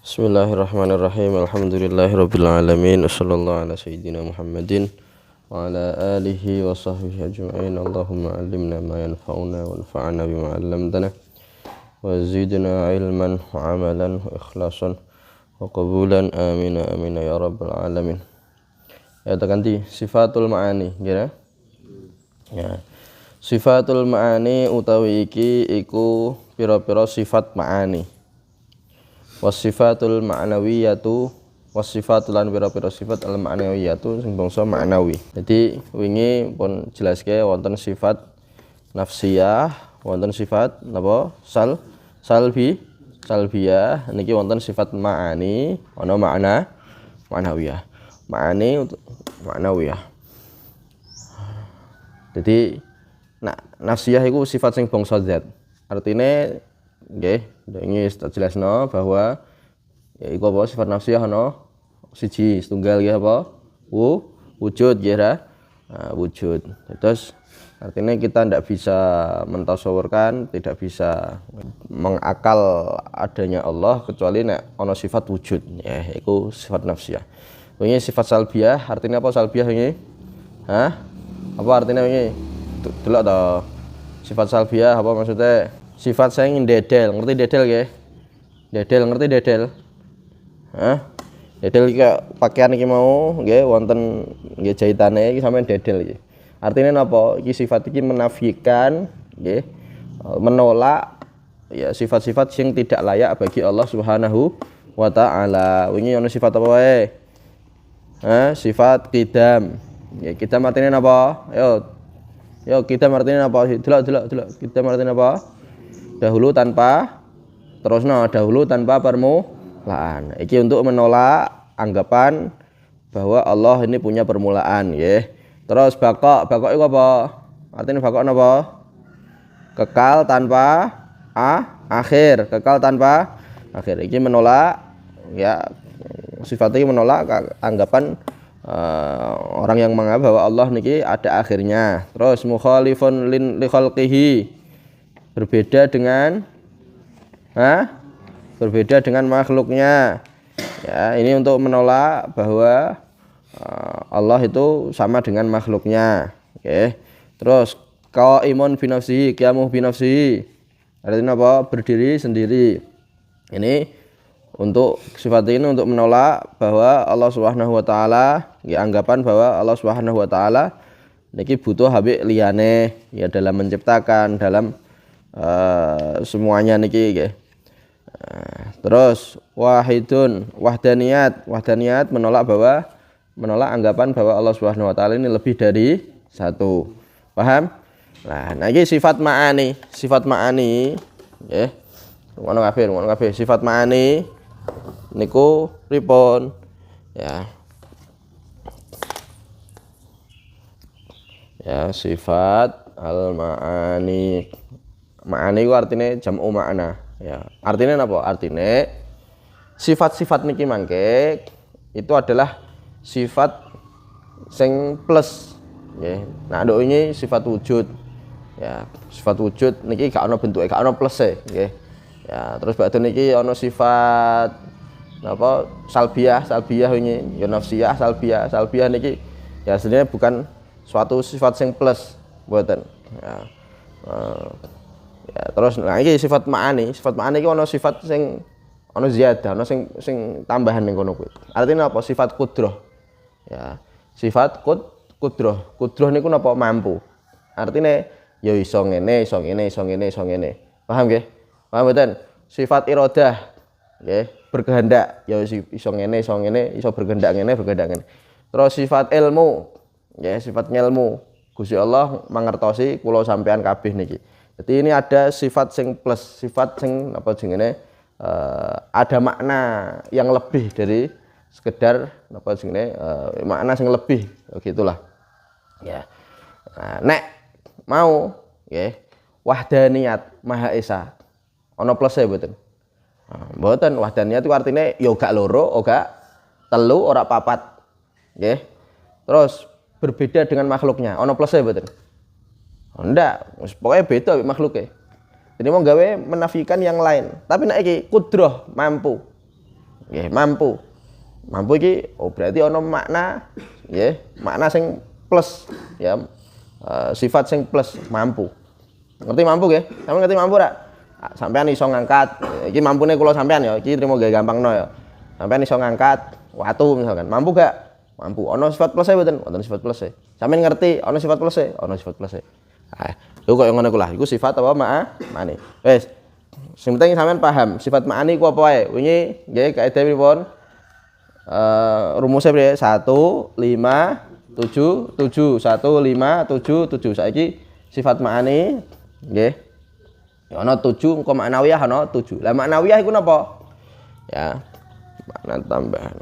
Bismillahirrahmanirrahim. Alhamdulillahirabbil alamin. Wassallallahu ala sayyidina Muhammadin wa ala alihi wa sahbihi ajma'in. Allahumma 'allimna ma yanfa'una wanfa'na bima 'allamtana wa zidna 'ilman wa 'amalan wa ikhlasan wa qabulan. Amin amin ya rabbal alamin. Ya ganti sifatul ma'ani ya. Ya. Sifatul ma'ani utawi iki iku pira-pira sifat ma'ani. Wasifatul ma'nawiyatu wasifatul lan pira-pira sifat al ma'nawiyatu sing bangsa ma'nawi. Jadi wingi pun jelaske wonten sifat nafsiyah, wonten sifat napa? Salbiyah. Niki wonten sifat ma'ani, ana makna ma'nawiyah. Ma'ani ma'nawiyah. Jadi nafsiyah iku sifat sing bangsa zat. Artine nggih, ini tak jelasno bahwa ya iku apa sifat nafsiyah ana siji setunggal nggih apa? Wujud nggih ra. Wujud. Terus artinya kita tidak bisa mentasawurkan, tidak bisa mengakal adanya Allah kecuali nek ana sifat wujud. Ya, iku sifat nafsiyah. Ini sifat salbiyah, artinya apa salbiyah ini? Apa artinya ini? Delok to. Sifat salbiyah apa maksudnya? Sifat sing dedel, ngerti dedel nggih? Dedel ngerti dedel? Dedel iki pakaian iki mau nggih wonten nggih jahitane iki sampean dedel iki. Artinya napa? Iki sifat iki menafikan nggih, menolak ya sifat-sifat sing tidak layak bagi Allah Subhanahu wa taala. Wingi ana sifat apa wae? Sifat qidam. Ya qidam artinya napa? Yo qidam artinya napa? Delok. Qidam artinya apa? Dahulu tanpa permulaan. Iki untuk menolak anggapan bahwa Allah ini punya permulaan ya. Terus bakok itu apa? Artinya bakok apa? Kekal tanpa akhir, Iki menolak ya, sifatnya menolak anggapan orang yang menganggap bahwa Allah niki ada akhirnya. Terus mukhalifun li khalqihi, berbeda dengan makhluknya ya. Ini untuk menolak bahwa Allah itu sama dengan makhluknya. Oke. Terus qaimun bi nafsihi, qiyamuh bi nafsihi, artinya apa? Berdiri sendiri. Ini untuk sifat ini untuk menolak bahwa Allah Subhanahu wa taala, ya, anggapan bahwa Allah Subhanahu wa taala niki butuh habis liyane ya dalam menciptakan, dalam semuanya niki nggih. Terus wahdaniyat menolak anggapan bahwa Allah Subhanahu wa taala ini lebih dari satu. Paham? Nah, iki sifat ma'ani nggih. Ngono kabeh. Sifat ma'ani niku pripun? Ya. Ya, sifat al-ma'ani. Ma'ani itu artinya jam'u makna ya. Artinya apa? Artinya sifat-sifat niki mangke itu adalah sifat sing plus nggih. Nah, nduk ini sifat wujud. Ya, sifat wujud niki gak ana bentuke, gak ana plus nggih. Ya, terus badhe niki ana sifat napa? Salbiyah ini ya nafsiyah, salbiyah niki ya sebenarnya bukan suatu sifat sing plus mboten. Ya. Ya, terus iki sifat ma'ani iki ana sifat sing ana ziyadah, ana sing tambahan ning kono kuwi. Artinya apa? Sifat qudrah. Ya, sifat qudrah niku napa? Mampu. Artinya ya iso ngene. Paham nggih? Paham mboten? Sifat iradah nggih, berkehendak, ya iso ngene, iso berkehendak ngene. Terus sifat ilmu, ya sifat ngelmu. Gusti Allah mangertosi kula sampean kabeh niki. Jadi ini ada sifat sing plus, sifat sing apa jenenge ada makna yang lebih dari sekedar apa jenenge makna sing lebih begitulah. Ya. Nah, nek mau nggih wahdaniyat Maha Esa. Ana plus e mboten? Mboten, wahdaniyat itu artinya ya gak loro, gak telu, ora papat. Nggih. Terus berbeda dengan makhluknya. Ana plus e mboten? Ndak, pokoknya beda makhluknya. Jadi mau gawe menafikan yang lain. Tapi nek iki kudrah mampu. Nggih, mampu. Mampu iki berarti ana makna nggih, makna sing plus ya. Sifat sing plus mampu. Ngerti mampu nggih? Sampeyan ngerti mampu ora? Sampeyan iso ngangkat. Iki mampune kula sampeyan ya, iki trimo gawe gampangno ya. Sampeyan iso ngangkat watu misalkan. Mampu gak? Mampu. Ana sifat plus e mboten? Wonten sifat plus e. Sampeyan ngerti ana sifat plus e? Ana sifat plus e. Iku koyo ngono ku lah. Iku sifat apa ma'ani. Wis. Sing penting sampeyan paham sifat ma'ani ku apa wae. Wingi nggih kaidah pripun? Rumusnya piye? 1 5 7 7 1 5 7 7. Saiki sifat ma'ani nggih. Ya ana 7 engko maknawiyah ana 7. Lah maknawiyah iku napa? Ya. Makna tambahan.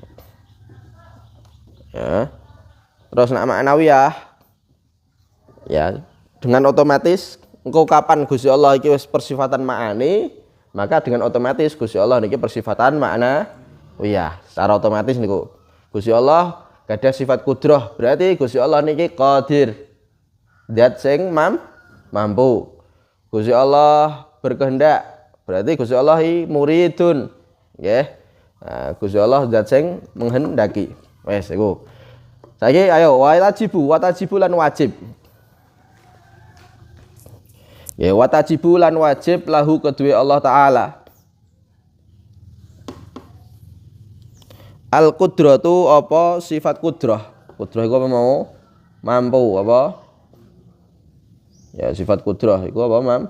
Ya. Terus nak maknawiyah ya dengan otomatis engko kapan Gusti Allah iki wis persifatan ma'ani, maka dengan otomatis Gusti Allah niki persifatan maknawiyah. Secara otomatis niku Gusti Allah gadah sifat kudrah, berarti Gusti Allah niki qadir. Zat sing mampu. Gusti Allah berkehendak, berarti Gusti Allah muridun. Nggih. Nah, Gusti Allah zat sing menghendaki. Wes iku. Saiki ayo watajibu lan wajib. Ya watajibu lan wajib lahu kedue Allah taala. Al qudratu apa sifat kudrah? Kudrah iku apa mau? Mampu apa? Ya sifat kudrah iku apa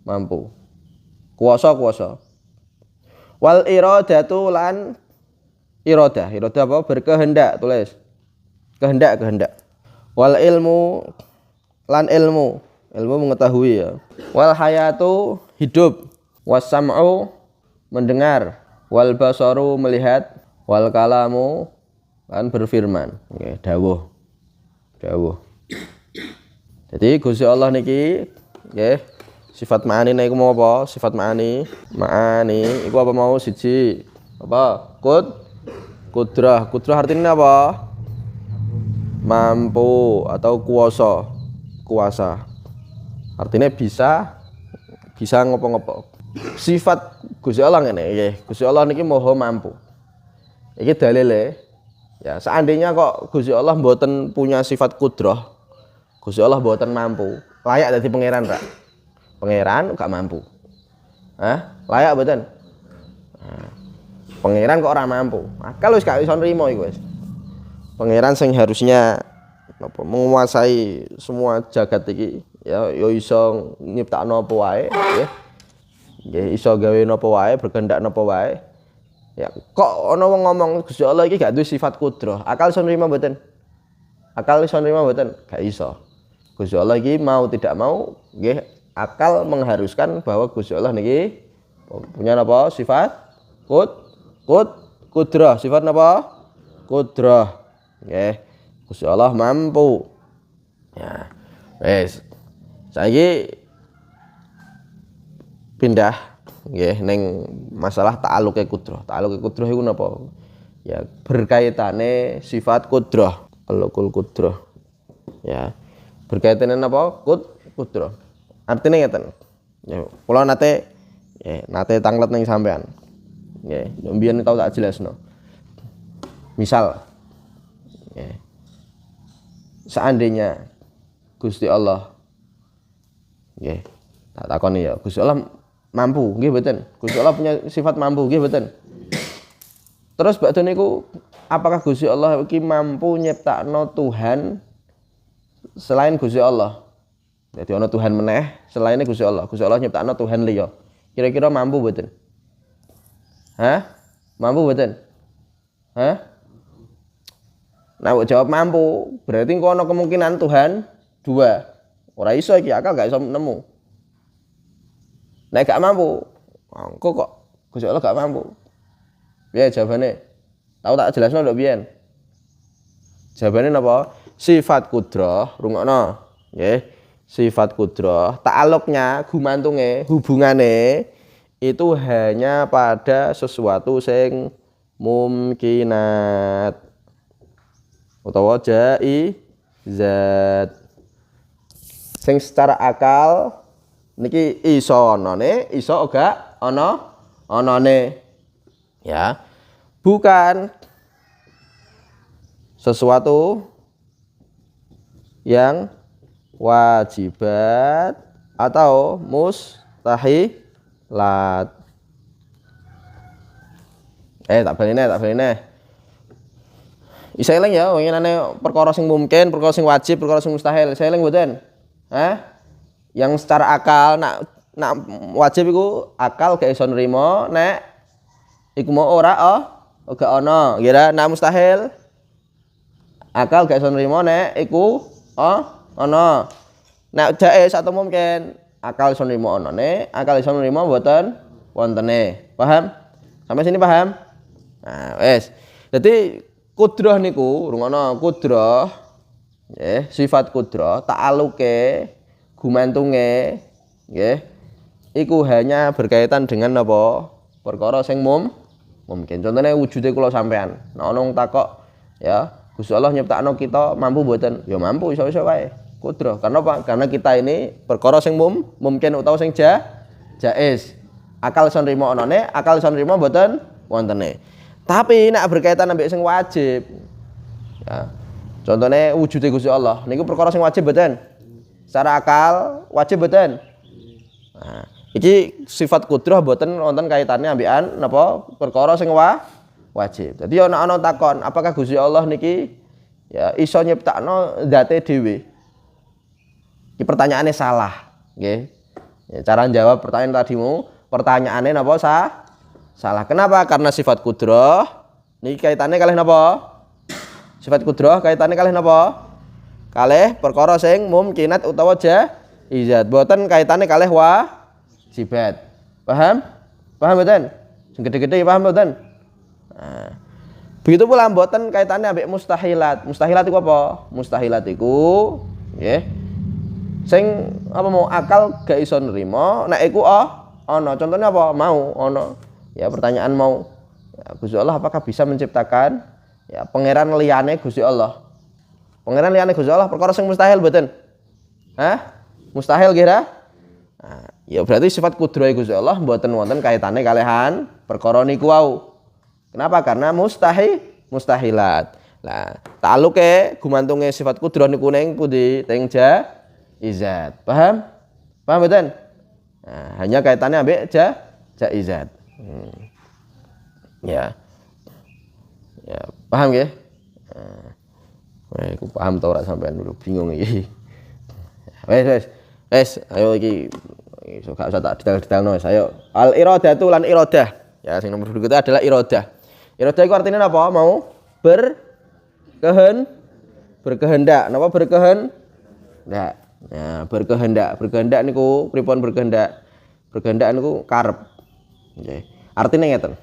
mampu. Kuasa. Wal iradatu lan iradah apa? Berkehendak, tulis. Kehendak. Wal ilmu lan ilmu mengetahui ya. Wal hayatu hidup. Was sam'u mendengar. Wal basaru melihat. Wal kalamu lan berfirman. Nggih, dawuh. Jadi Gusti Allah niki nggih sifat ma'ani niku mau apa? Sifat ma'ani iku apa mau siji? Apa? Kudrah artinya apa? Mampu atau kuasa. Artinya bisa ngopo-ngopo. Sifat Gusti Allah ngene nggih. Gusti Allah niki maha mampu. Iki dalile ya seandainya kok Gusti Allah mboten punya sifat kudrah, Gusti Allah mboten mampu, layak dadi pangeran ra? Pangeran gak mampu. Layak mboten? Pangeran kok ora mampu. Akal wis gak iso nrimo iku wis. Pangeran sing harusnya menguasai semua jagat iki ya iso nyiptakno apa wae nggih. Nggih iso gawe napa wae, berkehendak napa wae. Ya kok ana wong ngomong Gusti Allah iki gak duwe sifat kudrah. Akal iso nrimo mboten? Gak iso. Gusti Allah iki mau tidak mau nggih akal mengharuskan bahwa Gusti Allah niki punya napa? Sifat kudrah. Sifat napa? Kudrah. Nggih. Gusti Allah mampu. Ya. Wes. Saiki pindah nggih ning masalah ta'alluqe kudrah. Ta'alluqe kudrah iku napa? Ya berkaitane sifat kudrah, alul kudrah. Ya. Berkaitane napa? Kudrah. Artine ngeten. Ya, kula nate tanglet ning sampean. Nggih, mbiyen tau tak jelasno. Misal seandainya Gusti Allah nggih, tak takoni ya, Gusti Allah mampu nggih mboten? Gusti Allah punya sifat mampu nggih mboten? Terus bakda niku apakah Gusti Allah iki mampu nyiptakno Tuhan selain Gusti Allah? Jadi ana Tuhan meneh selain Gusti Allah. Gusti Allah nyiptakno Tuhan liya. Kira-kira mampu mboten? Mampu mboten? Nah, jawab mampu, berarti engko ana kemungkinan Tuhan dua. Ora iso iki, akal gak iso nemu. Nek gak mampu, engko kok Gusti Allah gak mampu. Piye jawabane? Tahu tak jelasno ndok biyen. Jawabane napa? Sifat kudrah, rungokno. Nggih. Sifat kudrah, ta'alluqnya, gumantunge, hubungane itu hanya pada sesuatu sing mumkinat utawa jaizat sing secara akal niki iso onone, iso gak onone ya. bukan sesuatu yang wajibat atau mustahilat. Tak baline. Isa eling ya, winginane perkara sing mungkin, perkara sing wajib, perkara sing mustahil. Isa eling mboten? Yang secara akal nak wajib iku akal gak iso nrimo, nek iku mau ora gak ono. Kira nak mustahil akal gak iso nrimo nek iku ono. Nek jaiz atau mungkin akal iso nrimo onone, akal iso nrimo mboten wontene. Paham? Sampai sini paham? Nah, wes. Jadi kudrah niku, rungono kudrah, sifat kudrah, ta'aluke, gumantunge, iku hanya berkaitan dengan apa? Perkara sing mungkin. Contohnya wujude kula sampean. Nek ana wong takok, ya, Gusti Allah nyiptakno kita mampu mboten? Ya mampu, iso-iso wae. Kudrah. Karena apa? Karena kita ini perkara sing mungkin utawa sing jaiz. Akal iso nrimo onone, akal iso nrimo mboten wontene. Tapi nek berkaitan ambek sing wajib. Ya. Contohnya wujude Gusti Allah. Niku perkara sing wajib mboten? Secara akal wajib mboten? Nah, iki sifat kudrah mboten wonten kaitane ambekan napa perkara sing wajib. Dadi ana takon, apakah Gusti Allah niki ya iso nyiptakno zate dhewe? Iki pertanyaane salah, nggih. Ya, cara jawab pertanyaan tadimu, pertanyaane napa salah. Kenapa? Karena sifat kudrah niki kaitannya kalih napa? Sifat kudrah kaitannya kalih napa? Kalih perkara sing mumkinat utawa jaizat. Boten kaitannya kalih wajibat. Paham? Paham mboten? Sing gede-gede paham mboten? Nah, begitu pula mboten kaitannya ambek mustahilat. Mustahilat iku apa? Mustahilat iku nggih. Sing apa mau akal gak iso nrimo, nek iku ana. Contohnya apa? Mau ana. Ya pertanyaan mau, ya, Gusti Allah apakah bisa menciptakan ya pangeran liyane Gusti Allah? Pangeran liyane Gusti Allah perkara sing mustahil mboten? Mustahil kira? Nah, ya berarti sifat kudrah Gusti Allah mboten wonten kaitane kalihan perkara niku wau. Kenapa? Karena mustahilat. Lah, ta'aluke gumantunge sifat kudrah niku ning pundi? Teng jaizat. Paham? Paham mboten? Nah, hanya kaitannya ambek jaizat. Ya, paham ya? Aku paham tau ora sampean dulu bingung iki. Wes, ayo iki gak usah tak detail-detailno wis. Ayo, al iradatu lan iradah. Ya, sing nomor berikutnya adalah iradah. Iradah itu artinya apa? Mau berkehendak. Napa berkehendak? Ya, berkehendak niku pripun berkehendak? Berkehendak niku karep. Nggih. Artine ngeten.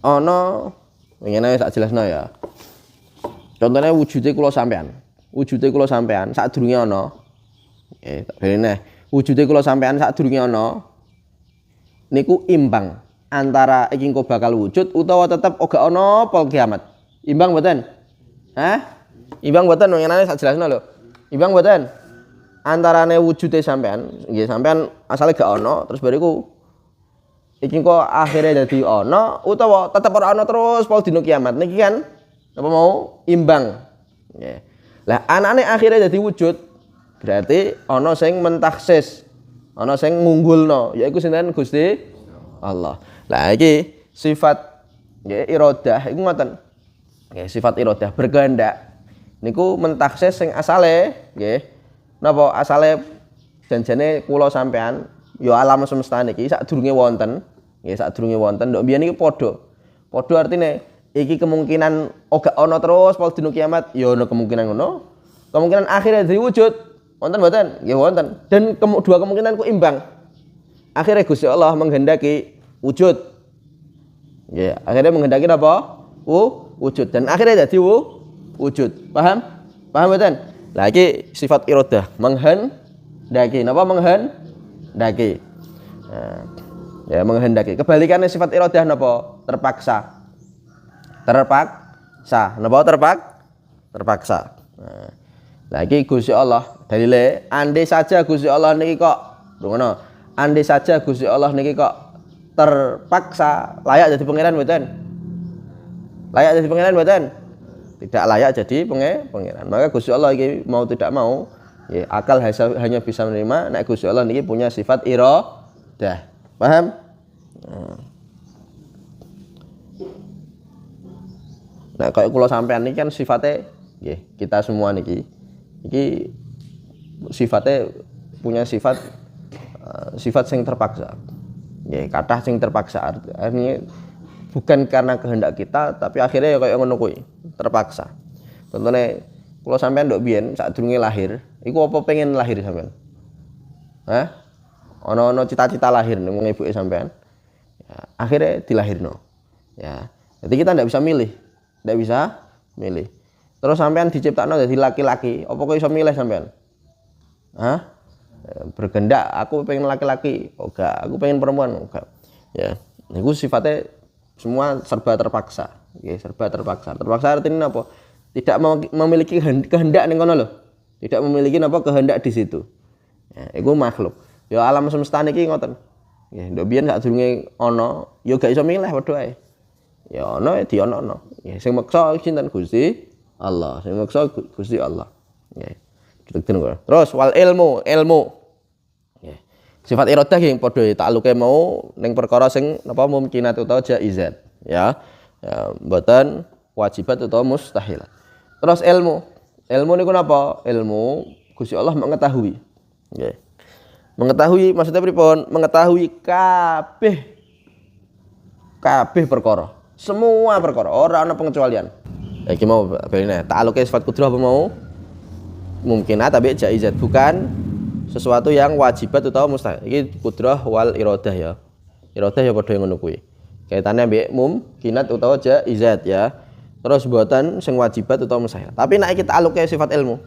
Ana ngene sak jelasno ya. Contohnya wujude kula sampean. Wujude kula sampean sadurunge ana. Nggih, tak bene. Wujude kula sampean sadurunge ana niku imbang antara iki engko bakal wujud utawa tetep ora ana pol kiamat. Imbang mboten? Imbang mboten ngene sak jelasno lho. Imbang mboten? Antarane wujude sampean, nggih sampean asale gak ana terus bariku iki kok akhire dadi ana utawa tetep ora ana terus pol dina kiamat niki kan apa mau imbang. Nggih. Lah anane akhire dadi wujud berarti ana sing mentaksis, ana sing ngunggulno yaiku sinten Gusti Allah. Lah iki sifat nggih iradah iku ngoten. Nggih sifat iradah berkehendak niku mentaksis sing asale nggih napa asale janjane kula sampean ya alam semesta niki sadurunge wonten nggih sadurunge wonten ndok biyen iki padha artine iki kemungkinan ora ana terus pol dina kiamat ya ana kemungkinan ngono kemungkinan akhirnya dadi wujud wonten mboten nggih wonten dan dua kemungkinan ku imbang akhirnya Gusti Allah menghendaki wujud nggih akhirnya menghendaki apa wujud dan akhirnya dadi wujud paham mboten. Lah iki sifat iradah, menghendaki. Napa menghendaki? Nah, ya menghendaki. Kebalikannya sifat iradah napa? Terpaksa. Napa terpaksa. Nah, iki Gusti Allah dalile andai saja Gusti Allah niki kok ngono. Andai saja Gusti Allah niki kok terpaksa layak jadi pangeran mboten? Layak jadi pangeran mboten? Tidak layak jadi pangeran. Maka Gusti Allah iki mau tidak mau ya, akal hanya bisa menerima nek Gusti Allah niki punya sifat iradah. Paham? Nah, kayak kula sampean niki kan sifatnya nggih, kita semua niki sifatnya punya sifat sing terpaksa. Nggih, kathah sing terpaksa. Artinya bukan karena kehendak kita, tapi akhirnya ya kayak ngono kuwi, terpaksa. Contohnya kula sampean ndok biyen sadurunge lahir, iku apa pengen lahir sampean? Hah? Ono cita-cita lahir ning wong ibuke sampean. Ya, akhirnya dilahirno. Ya. Jadi kita ndak bisa milih. Ndak bisa milih. Terus sampean diciptakno jadi laki-laki, apa kok iso milih sampean? Hah? Bergendak, aku pengen laki-laki, oh enggak, aku pengen perempuan, oh enggak. Ya, niku sifatnya semua serba terpaksa. Nggih, serba terpaksa. Terpaksa artinya apa? Tidak memiliki kehendak ning kono lho. Tidak memiliki apa kehendak di situ. Ya, iku makhluk. Ya alam semesta niki ngoten. Nggih, ndok biyen sadurunge ana, ya gak iso milih padha ae. Ya ana diono-ono. Ya sing meksa sinten Gusti Allah. Sing meksa Gusti Allah. Nggih. Terus wal ilmu. Nggih. Sifat iradah nggih padha takluke mau ning perkara sing napa mungkinat utawa jaizat, ya. Ya mboten wajibat utawa mustahil. Terus ilmu. Ilmu niku napa? Ilmu Gusti Allah mengetahui. Nggih. Mengetahui maksudnya pripun? Mengetahui kabeh perkara. Semua perkara, ora ana pengecualian. Iki mau beline, ta'alluqe sifat kudrah apa mau? Mungkinat tapi jaizat, bukan sesuatu yang wajibat utawa mustahil. Iki kudrah wal iradah ya. Iradah ya padha ngono kuwi. Kaitane ambek mungkinat utawa jaizat ya. Terus mboten sing wajibat utawa mustahil. Tapi nek iki ta'alluqe sifat ilmu.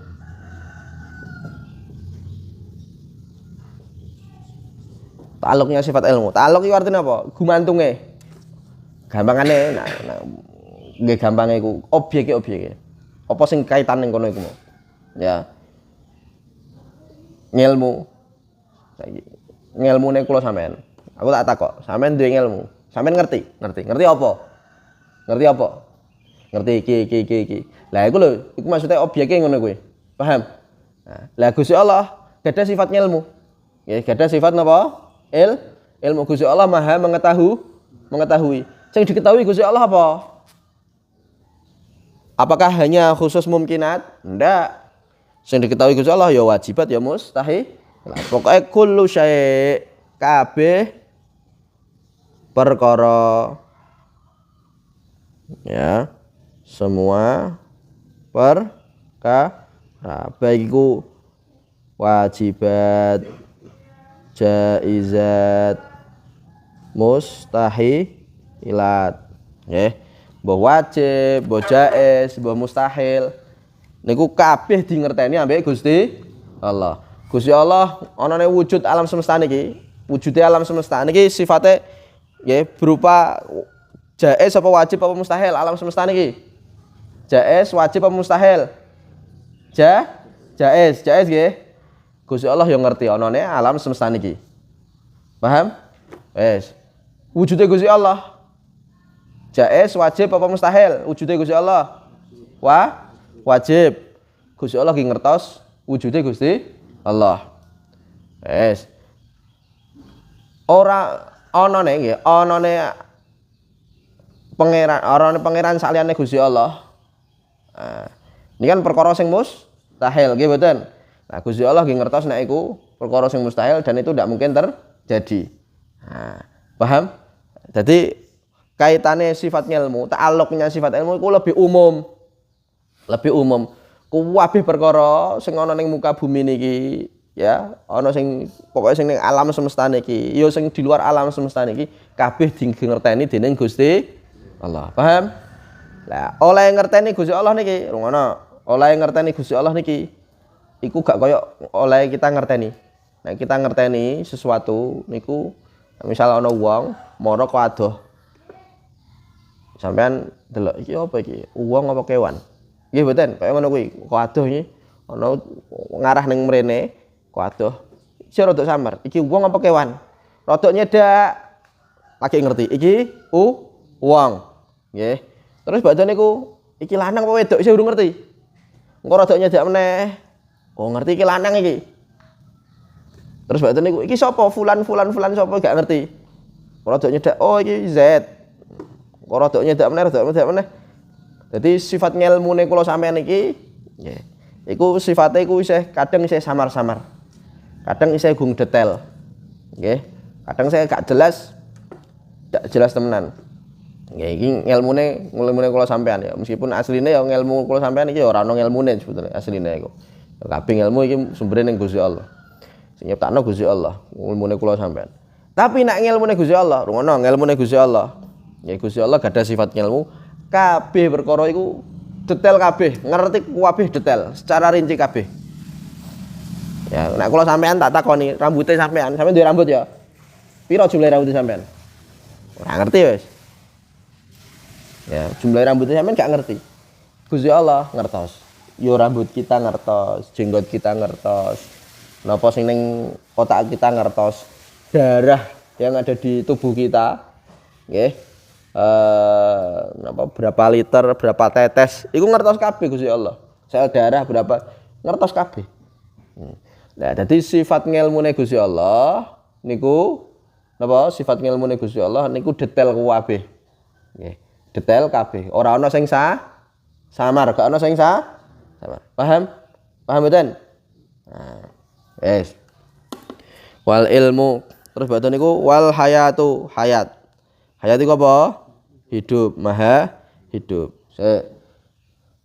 Ta'alluqnya sifat ilmu. Ta'alluq iki artinya apa? Gumantunge. Gampangane nggih gampange iku objeke. Apa sing kaitan ning kono iku mau? Ya. Ngilmu. Saiki ngilmune kula sampean. Aku tak takok, sampean duwe ngilmu. Sampean ngerti apa? Ngerti iki. Lah iku lho, iku maksudnya objeke ngono kuwi. Paham? Nah, lah Gusti Allah gadah sifat ngilmu. Nggih, gadah sifat napa? Ilmu. Gusti Allah Maha mengetahui. Yang diketahui Gusti Allah apa? Apakah hanya khusus mungkinat? Enggak. Yang diketahui Gusti Allah ya wajibat ya mustahil. Pokoknya kullu syai' kabeh perkara ya, semua perkara baik iku wajibat, jaizat, mustahil ilat, nggih, mbah wajib, mbah jaiz, mbah mustahil. Niku kabeh dingerteni ambek Gusti Allah. Gusti Allah anane wujud alam semesta niki, wujude alam semesta niki sifate nggih berupa jaiz apa wajib apa mustahil alam semesta niki? Jaiz, wajib apa mustahil? Jaiz nggih. Gusti Allah yang ngerti anane alam semesta niki. Paham? Wes. Wujude Gusti Allah jaiz, wajib apa mustahil? Wujude Gusti Allah wajib. Gusti Allah ki ngertos wujude Gusti Allah. Wes. Ora anane nggih, anane pangeran saliyane Gusti Allah. Nah, ini kan perkara sing mustahil nggih mboten. Nah, Gusti Allah ki ngertos nek iku perkara sing mustahil dan itu tidak mungkin terjadi. Nah, paham? Jadi kaitannya sifat ilmu, ta'alluqnya sifat ilmu itu lebih umum. Kabeh perkara sing ana ning muka bumi niki, ya, ana sing pokoke sing ning alam semesta niki, ya sing di luar alam semesta niki kabeh dingerteni dening Gusti Allah. Paham? Lah, oleh ngerteni Gusti Allah niki, rungono. Oleh ngerteni Gusti Allah niki iku gak koyo oleh kita ngerteni. Nah, kita ngerteni sesuatu niku misal ana wong mara kok adoh. Sampean delok iki apa iki? Wong apa kewan? Nggih mboten, kaya ngono kuwi. Kok adoh iki ana ngarah ning mrene, kok adoh. Iki rada samar. Iki wong apa kewan? Rada nyedak. lagi ngerti iki wong nggih. Terus badhe niku iki lanang apa wedok isih urung ngerti. Engko rada nyedak meneh. Oh ngerti iki lanang iki. Terus badhe niku iki sapa fulan sapa gak ngerti. Rada nyedak oh iki Z. Engko rada nyedak meneh. Dadi sifat ngelmune kula sampean iki nggih. Iku sifate iku isih kadang isih samar-samar. Kadang isih gung detail. Nggih. Kadang saya gak jelas temenan. Nggih iki ngelmune kula sampean ya. Meskipun asline ya ngelmu kula sampean iki ya ora ono ngelmune sebetulnya asline iku. Kabeh ngelmu iki sumbere ning Gusti Allah. Sing nyiptakno Gusti Allah, ngelmune kula sampean. Tapi nek ngelmune Gusti Allah, rungono ngelmune Gusti Allah. Ya Gusti Allah gadah sifat ngelmu, kabeh perkara iku detail kabeh, ngerti kabeh detail, secara rinci kabeh. Ya, nek kula sampean tak takoni, rambute sampean duwe rambut ya. Piro jumlah rambut sampean? Ora ngerti wis. Ya, jumlah rambut sampean gak ngerti. Gusti Allah ngertos. Yo rambut kita ngertos, jenggot kita ngertos. Napa sing ning otak kita ngertos. Darah yang ada di tubuh kita nggih. Berapa liter, berapa tetes, iku ngertos kabeh Gusti Allah. Sel darah berapa ngertos kabeh. Nah, dadi sifat ngelmune Gusti Allah niku napa? Sifat ngelmune Gusti Allah niku detail kabeh. Nggih. Detail kabeh. Ora ana sing samar, gak ana sing samar. Paham? Paham mboten? Nah, wis. Wal ilmu terus badan niku wal hayatu, hayat. Hayat iku apa? Hidup, maha hidup.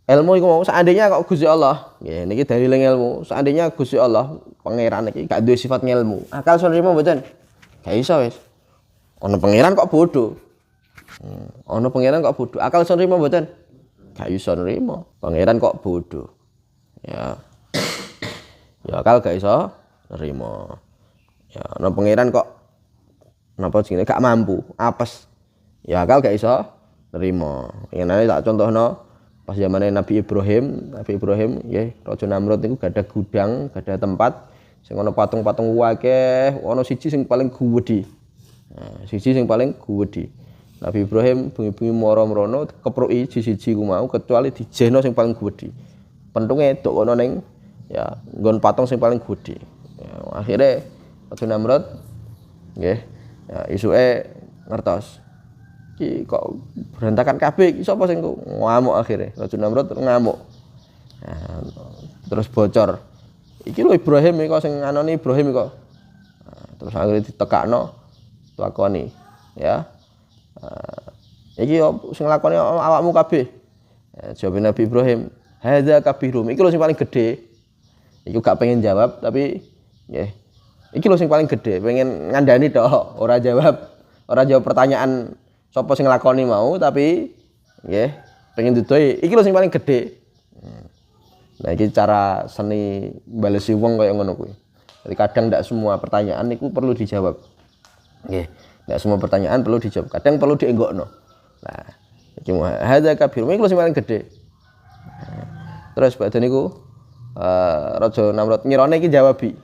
Ilmu iku mau seandainya kok Gusti Allah, nggih niki dalile ilmu. Seandainya Gusti Allah pangeran iki gak duwe sifat ngelmu. Akal iso nrimo mboten? Gak iso wis. Ana pangeran kok bodoh. Ana pangeran kok bodoh. Akal iso nrimo mboten? Gak iso nrimo. Pangeran kok bodoh. Ya. Ya akal gak iso nrimo. Ya ana pangeran kok napa jenenge gak mampu, apes. Ya akal gak iso nrimo. Ngene tak contohno pas zamane Nabi Ibrahim nggih, Raja Namrud niku gak ada gudang, gak ada tempat sing ana patung-patung akeh, ana siji sing paling guwedhi. Nah, siji sing paling guwedhi. Nabi Ibrahim bengi-bengi mara mrono kepruki siji-siji ku mau kecuali dijehno sing paling guwedhi. Pentunge dok ana ning ya nggon patung sing paling guwedhi. Ya, akhire Raja Namrud nggih, ya isuke ngertos. Iki kok berantakan kabeh iki sapa sing ngamuk akhire. Raja Namrud ngamuk. Nah, terus bocor. Iki lho Ibrahim iki kok sing anoni Ibrahim kok. Nah, terus akhire ditekakno lakoni ya. Iki sing lakoni awakmu kabeh. Jawab Nabi Ibrahim, "Hadza kabirum." Iki lho sing paling gede. Iku gak pengen jawab tapi nggih. Iki lho sing paling gede, pengen ngandani tok, ora jawab pertanyaan sapa sing lakoni mau tapi nggih, pengen didoi iki lho sing paling gede. Nah, iki cara seni balesi wong kaya ngono kuwi. Jadi kadang ndak semua pertanyaan niku perlu dijawab. Nggih, ndak semua pertanyaan perlu dijawab. Kadang perlu dienggokno. Nah, iki hadza kabir, iki lho sing paling gede. Terus badhe niku Raja Namrud ngirane iki jawabi.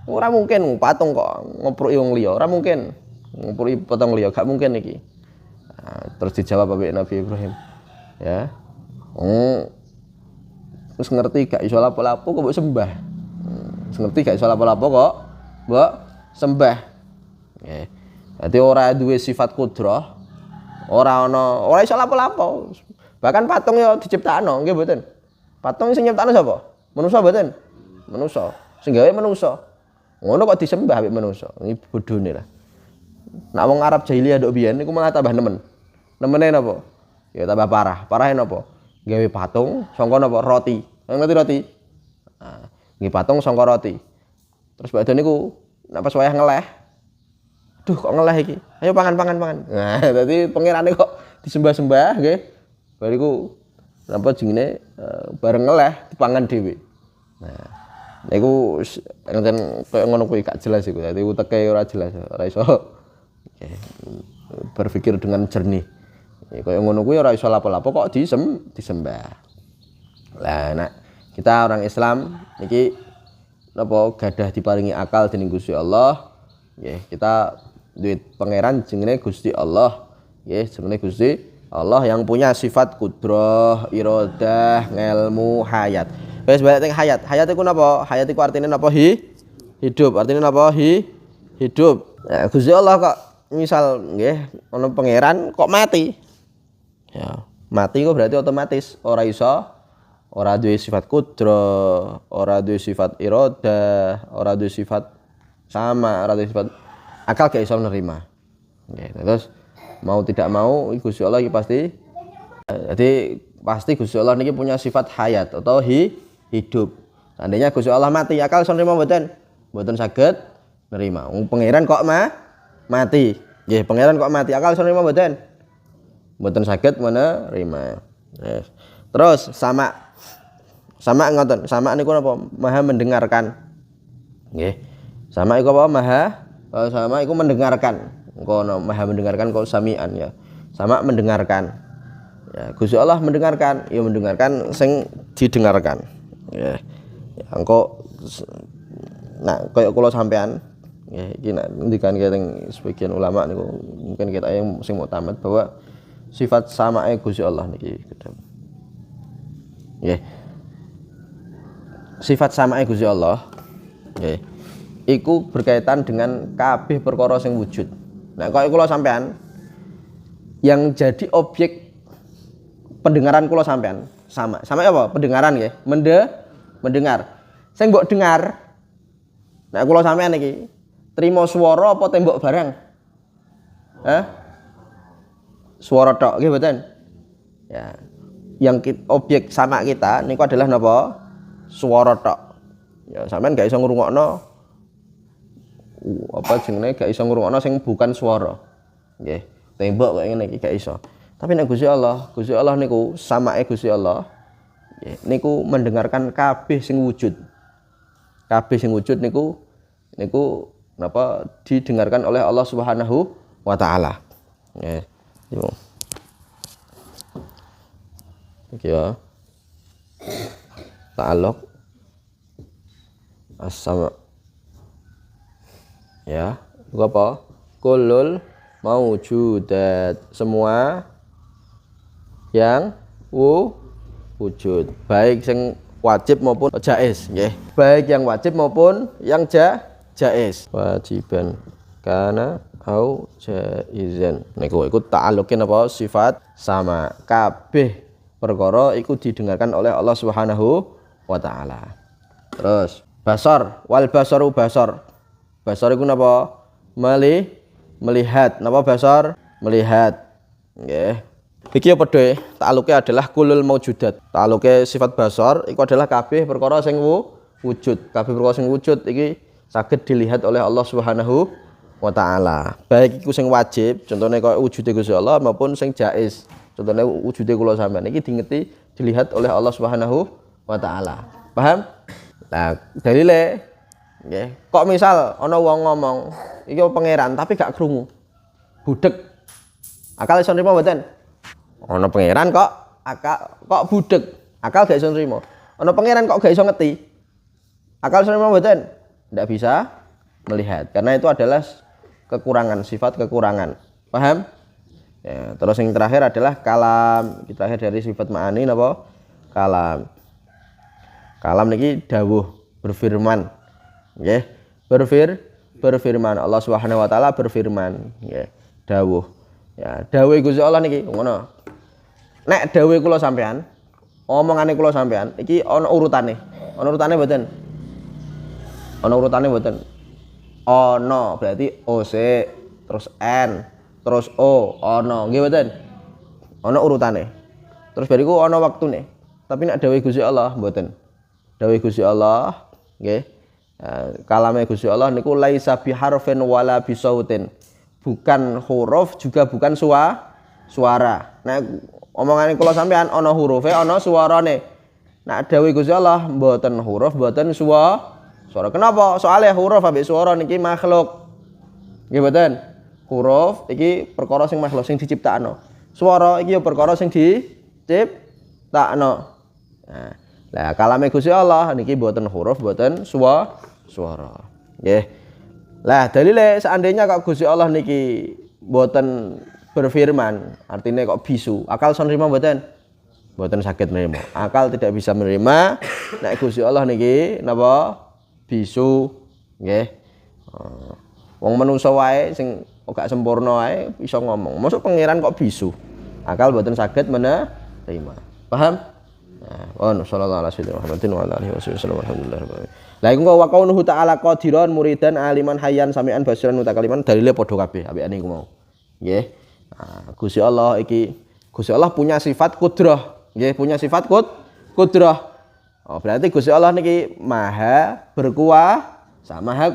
Ora mungkin patung kok ngopruki wong liya, ora mungkin. Ngopruki patung liya, gak mungkin iki. Terus dijawab ambek Nabi Ibrahim. Ya. Terus ngerti gak iso lapo-lapo kok mbok sembah. Ngerti gak iso lapo-lapo kok mbok sembah. Nggih. Dadi ora duwe sifat kudrah. Ora iso lapo-lapo. Bahkan patung yo diciptakno, nggih mboten. Patung sing nyiptakno sapa? Manusa mboten? Manusa. Sing gawe manusa. Ngono kok disembah ambek manusa. Iki bodhone lah. Nek wong Arab jahiliyah nduk biyen niku malah tambah nemen. Nemene napa? Ya tambah parah. Parahe napa? Gawe patung sangka napa? Roti. Ngerti roti? Nah, nggih patung sangka roti. Terus badhe niku nek pas wayah ngeleh. Duh kok ngeleh iki? Ayo pangan. Nah, dadi pangerane kok disembah-sembah nggih. Bariku napa jenenge bareng ngeleh dipangan dhewe. Nah, niku enten koyo ngono kuwi gak jelas iku. Dadi uteke ora jelas, ora iso berpikir dengan jernih. Koyo ngono kuwi ora iso lapo-lapo kok disembah. Lah nek kita orang Islam niki napa gadah diparingi akal dening Gusti Allah, nggih kita duwe pangeran jenenge Gusti Allah. Nggih, jenenge Gusti Allah yang punya sifat kudrah, iradah, ngelmu, hayat. Wis balik teng hayat. Hayat iku napa? Hayat iku artine napa? Hidup. Artine napa? Hidup. Ya, Gusti Allah kok misal nggih ana pangeran kok mati. Ya, mati kok berarti otomatis ora iso, ora duwe sifat kudrah, ora duwe sifat iradah, ora duwe sifat sama, ora duwe sifat akal gak iso nerima. Nggih, terus mau tidak mau Gusti Allah iki pasti jadi pasti Gusti Allah niki punya sifat hayat atau hidup. Seandainya Gusti Allah mati, akal iso nerima mboten? Mboten saged nerima. Wong pangeran kok mati. Nggih, pangeran kok mati, akal iso nerima mboten? Mboten saged menerima. Yes. Terus sama ngoten. Sama niku napa? Maha mendengarkan. Nggih. Sama iku apa? Sama iku mendengarkan. Kono maha mendengarkan kok samian ya. Sama mendengarkan. Ya, Gusti Allah mendengarkan, ya mendengarkan sing didengarkan. Ya. Ya engko nah kaya kula sampean nggih iki nek ngendikan teng sebagian ulama niku mungkin kita yang sing mau tamat bahwa sifat samae Gusti Allah niki gedhe. Nggih. Sifat samae Gusti Allah nggih iku berkaitan dengan kabeh perkara sing wujud. Nah, kaya kula sampean yang jadi objek pendengaran kula sampean sama apa? Pendengaran nggih. Mendengar. Sing mbok dengar. Nek kula sampean iki trima swara apa tembok barang? Swara tok nggih mboten? Ya. Yang objek sama kita niku adalah napa? Swara tok. Ya sampean gak iso ngrungokno apa jenenge gak iso ngrungokno sing bukan swara. Nggih. Tembok kok ngene iki gak iso. Tapi nek Gusti Allah niku samae Gusti Allah nggih niku mendengarkan kabeh sing wujud. Kabeh sing wujud niku napa didengarkan oleh Allah Subhanahu wa taala. Nggih. Yo. Iki ya. Ta'alluq as-sama. Ya, itu apa? Kullul maujudat, semua yang wujud, baik yang wajib maupun jaiz, nggih. Baik yang wajib maupun yang jaiz. Wajiban kana au jaizan. Niku iku ta'alluqin apa? Sifat sama. Kabeh perkara iku didengarkan oleh Allah Subhanahu wa taala. Terus basar, wal basaru basar. Basar iku napa? Melihat. Napa basar? Melihat. Nggih. Iki apa dhewe? Ta'alluqe adalah kulul maujudat. Ta'alluqe sifat basar iku adalah kabeh perkara sing wujud. Kabeh perkara sing wujud iki saged dilihat oleh Allah Subhanahu wa taala. Baik iku sing wajib, contohnya kaya wujude Gusti Allah maupun sing jaiz. Contohnya wujude kula sampean iki dilihat oleh Allah Subhanahu wa taala. Paham? Nah, dalile nggih. Kok misal ana wong ngomong, iki pangeran tapi gak krungu. Budeg. Akal iso nrimo mboten? Ana pangeran kok budeg. Akal gak iso nrimo. Ana pangeran kok gak iso ngerti. Akal iso nrimo mboten? Ndak bisa melihat. Karena itu adalah kekurangan, sifat kekurangan. Paham? Ya, terus yang terakhir adalah kalam. Kita terakhir dari sifat ma'ani napa? Kalam. Kalam niki dawuh, berfirman. Nggih. Berfirman. Allah Subhanahu wa taala berfirman, nggih. Dawuh. Ya, dawuh Gusti Allah niki ngono. Nek dawuh kula sampean, omongane kula sampean iki ana urutane. Ana urutane mboten? Ana urutane mboten? Ana berarti O sik, terus N, terus O, ana. Nggih mboten? Ana urutane. Terus bariku ana waktune. Tapi nek dawuh Gusti Allah mboten. Dawuh Gusti Allah nggih. Kalame Gusti Allah niku laisa biharfin wala bisautin. Bukan huruf juga bukan suara. Nek omongane kula sampean ana hurufe, ana suarane. Nek dawuh Gusti Allah mboten huruf, mboten suara. Kenapa? Soalnya huruf ambek suara niki makhluk. Nggih mboten? Huruf iki perkara sing makhluk sing diciptakno. Suara iki ya perkara sing diciptakno. Nah, lah kalame Gusti Allah niki mboten huruf, mboten suara. Nggih. Lah dalile seandainya kok Gusti Allah niki mboten berfirman, artinya kok bisu. Akal son nerima mboten? Mboten saged nerima. Akal tidak bisa menerima nek Gusti Allah niki napa bisu nggih. Wong manungsa wae sing gak sempurna wae iso ngomong. Mosok pangeran kok bisu. Akal mboten saged menerima. Paham? Nah, sallallahu alaihi Muhammadin wa alihi wasallam alhamdulillah. Lah iku wa kaunuhu ta'ala qadiran muridan aliman hayyan samian basiran mutakaliman dalile padha kabeh apikane iku mau. Nggih. Nah, Gusti Allah iki Gusti Allah punya sifat kudrah, nggih, punya sifat kudrah. Oh, berarti Gusti Allah niki maha berkuasa, maha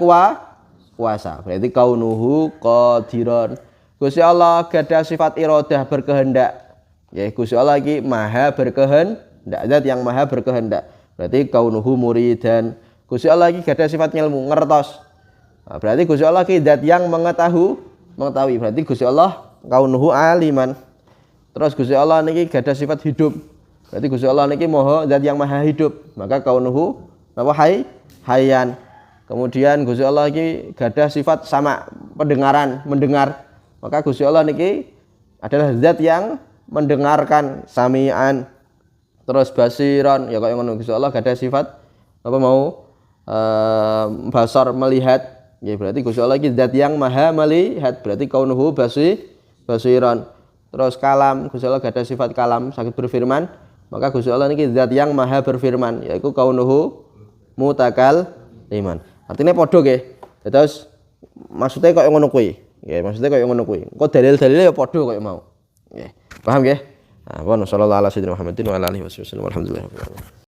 kuasa. Berarti kaunuhu qadiran. Gusti Allah gadah sifat iradah berkehendak. Nggih, Gusti Allah iki maha berkehendak, zat yang maha berkehendak. Berarti kaunuhu muridan. Gusti Allah iki gadah sifat ilmu, ngertos. Nah, berarti Gusti Allah iki zat yang mengetahui. Berarti Gusti Allah kaunuhu aliman. Terus Gusti Allah niki gadah sifat hidup. Berarti Gusti Allah niki moho zat yang maha hidup. Maka kaunuhu napa hayyan. Kemudian Gusti Allah iki gadah sifat sama pendengaran, mendengar. Maka Gusti Allah niki adalah zat yang mendengarkan, samian. Terus basiron, ya kaya ngono. Gusti Allah gadah sifat apa mau basar melihat. Ya berarti Gusti Allah iki zat yang maha melihat. Berarti kaunuhu basiron. Terus kalam, Gusti Allah gadah sifat kalam, saged berfirman. Maka Gusti Allah niki zat yang maha berfirman, yaiku kaunuhu mutakalliman. Artinya padha nggih. Terus maksudnya kaya ngono kuwi. Nggih, maksudnya kaya ngono kuwi. Engko dalil-dalile ya padha kaya mau. Nggih. Paham nggih? Nah, sallallahu alaihi Muhammadin wa alihi wasallam alhamdulillah.